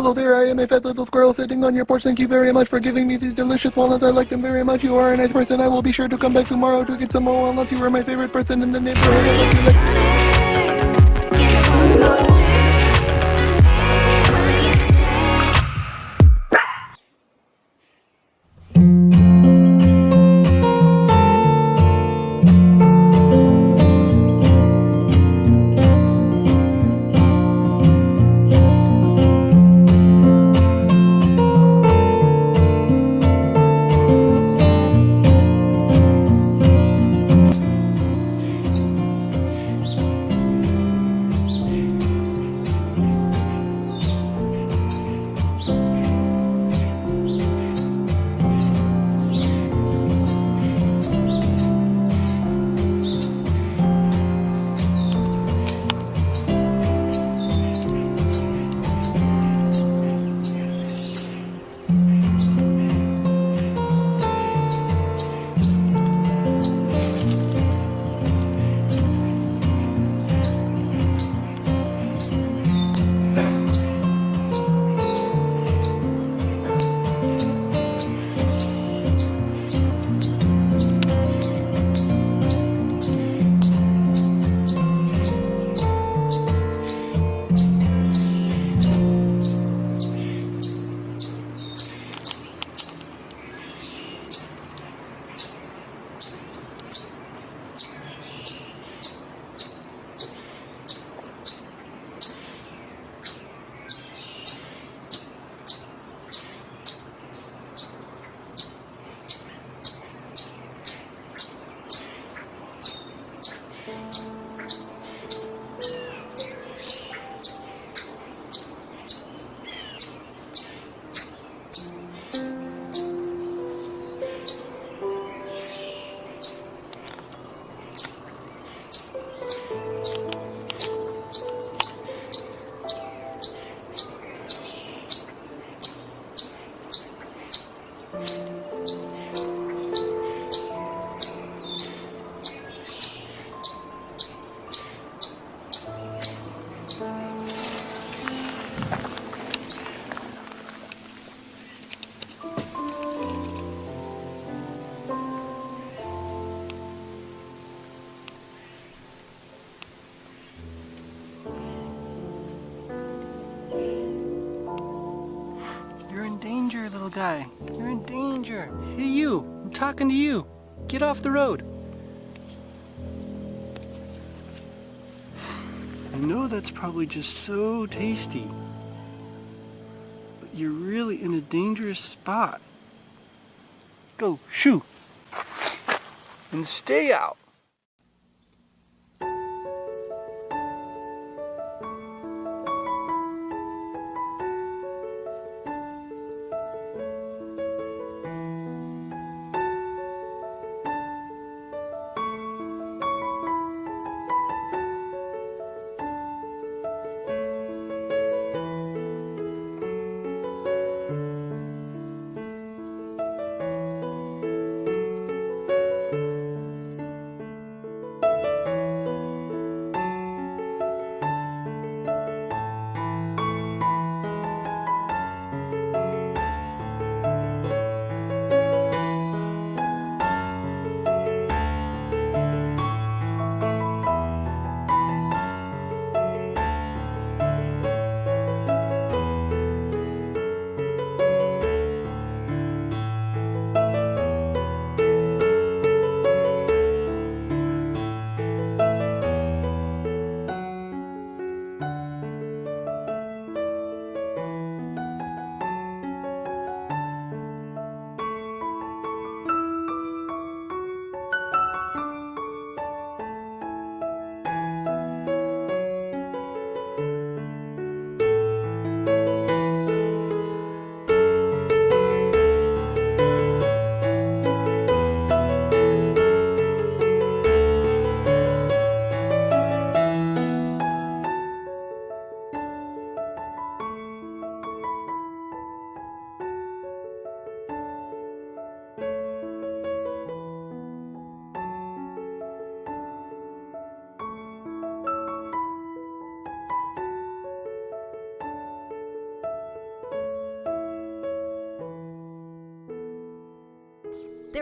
Hello there, I am a fat little squirrel sitting on your porch. Thank you very much for giving me these delicious walnuts. I like them very much. You are a nice person. I will be sure to come back tomorrow to get some more walnuts. You are my favorite person in the neighborhood. I hope you like... You're in danger, little guy. You're in danger. Hey, you. I'm talking to you. Get off the road. I know that's probably just so tasty, but you're really in a dangerous spot. Go, shoo. And stay out.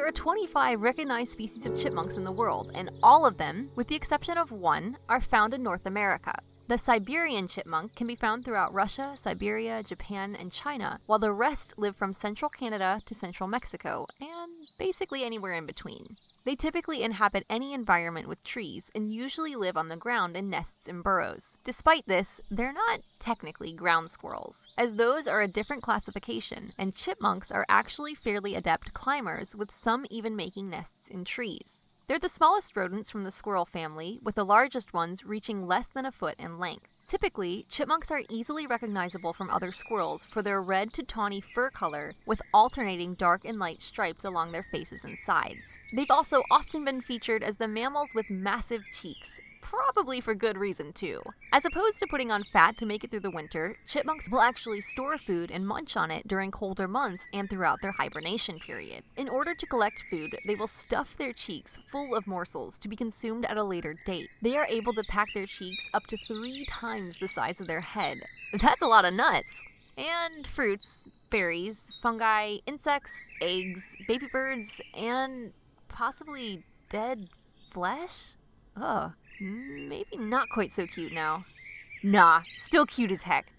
are 25 recognized species of chipmunks in the world, and all of them, with the exception of one, are found in North America. The Siberian chipmunk can be found throughout Russia, Siberia, Japan, and China, while the rest live from central Canada to central Mexico, and basically anywhere in between. They typically inhabit any environment with trees and usually live on the ground in nests and burrows. Despite this, they're not technically ground squirrels, as those are a different classification, and chipmunks are actually fairly adept climbers, with some even making nests in trees. They're the smallest rodents from the squirrel family, with the largest ones reaching less than a foot in length. Typically, chipmunks are easily recognizable from other squirrels for their red to tawny fur color with alternating dark and light stripes along their faces and sides. They've also often been featured as the mammals with massive cheeks, probably for good reason too. As opposed to putting on fat to make it through the winter, chipmunks will actually store food and munch on it during colder months and throughout their hibernation period. In order to collect food, they will stuff their cheeks full of morsels to be consumed at a later date. They are able to pack their cheeks up to 3 times the size of their head. That's a lot of nuts! And fruits, berries, fungi, insects, eggs, baby birds, and possibly dead flesh? Ugh. Maybe not quite so cute now. Nah, still cute as heck.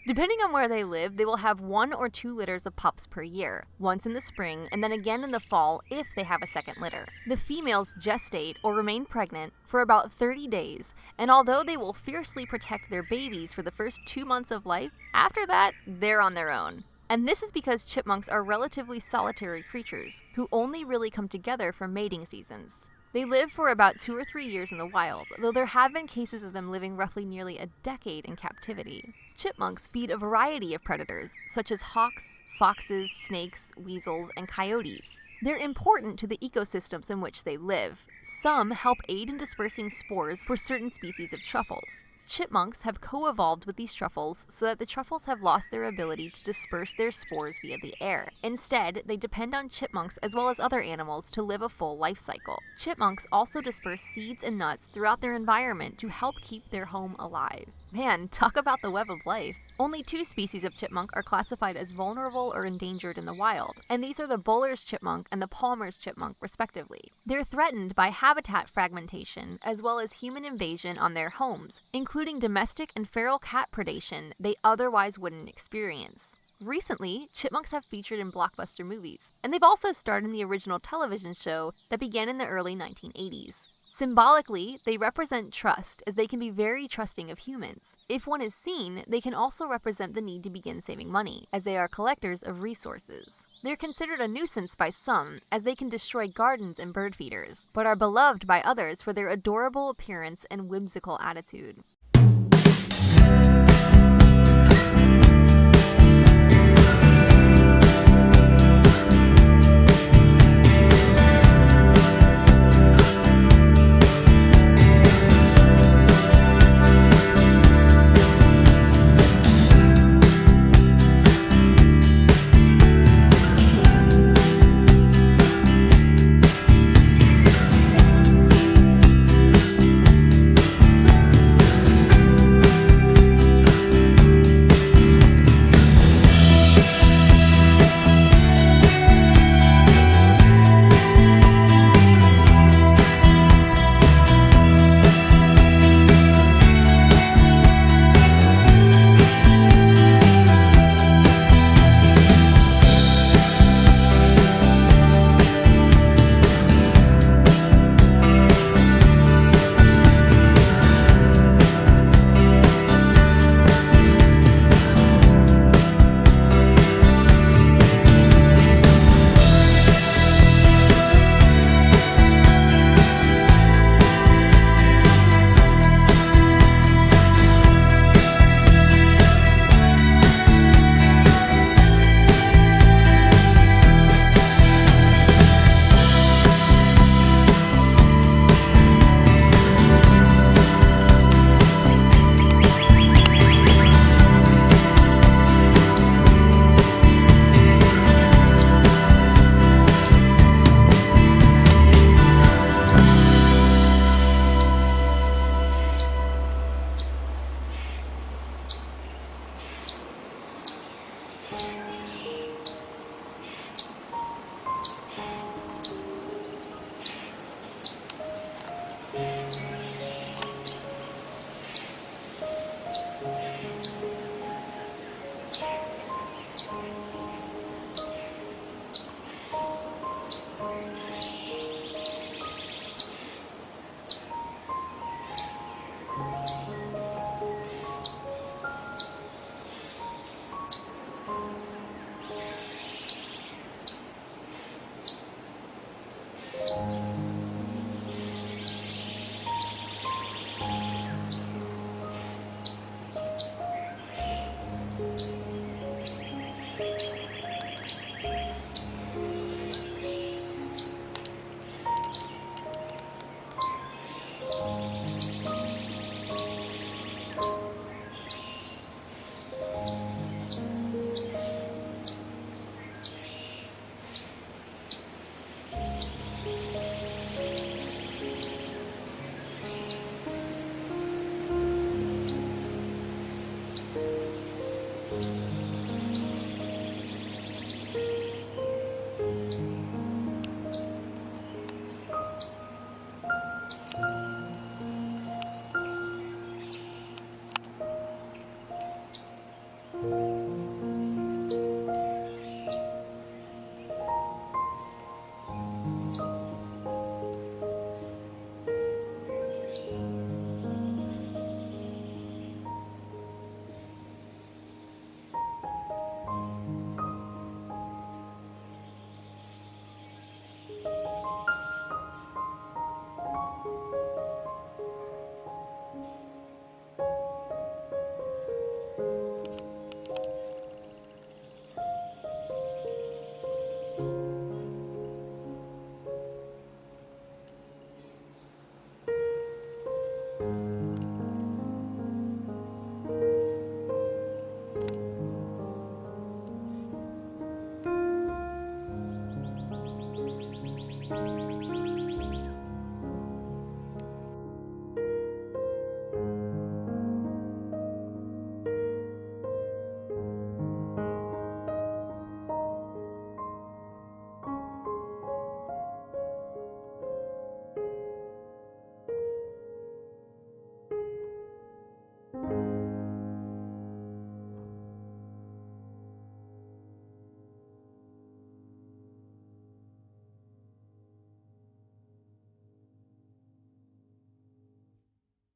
Depending on where they live, they will have 1 or 2 litters of pups per year, once in the spring and then again in the fall if they have a second litter. The females gestate or remain pregnant for about 30 days, and although they will fiercely protect their babies for the first 2 months of life, after that, they're on their own. And this is because chipmunks are relatively solitary creatures, who only really come together for mating seasons. They live for about 2 or 3 years in the wild, though there have been cases of them living roughly nearly a decade in captivity. Chipmunks feed a variety of predators, such as hawks, foxes, snakes, weasels, and coyotes. They're important to the ecosystems in which they live. Some help aid in dispersing spores for certain species of truffles. Chipmunks have co-evolved with these truffles so that the truffles have lost their ability to disperse their spores via the air. Instead, they depend on chipmunks as well as other animals to live a full life cycle. Chipmunks also disperse seeds and nuts throughout their environment to help keep their home alive. Man, talk about the web of life. Only 2 species of chipmunk are classified as vulnerable or endangered in the wild, and these are the Buller's chipmunk and the Palmer's chipmunk, respectively. They're threatened by habitat fragmentation as well as human invasion on their homes, including domestic and feral cat predation they otherwise wouldn't experience. Recently, chipmunks have featured in blockbuster movies, and they've also starred in the original television show that began in the early 1980s. Symbolically, they represent trust, as they can be very trusting of humans. If one is seen, they can also represent the need to begin saving money, as they are collectors of resources. They're considered a nuisance by some, as they can destroy gardens and bird feeders, but are beloved by others for their adorable appearance and whimsical attitude.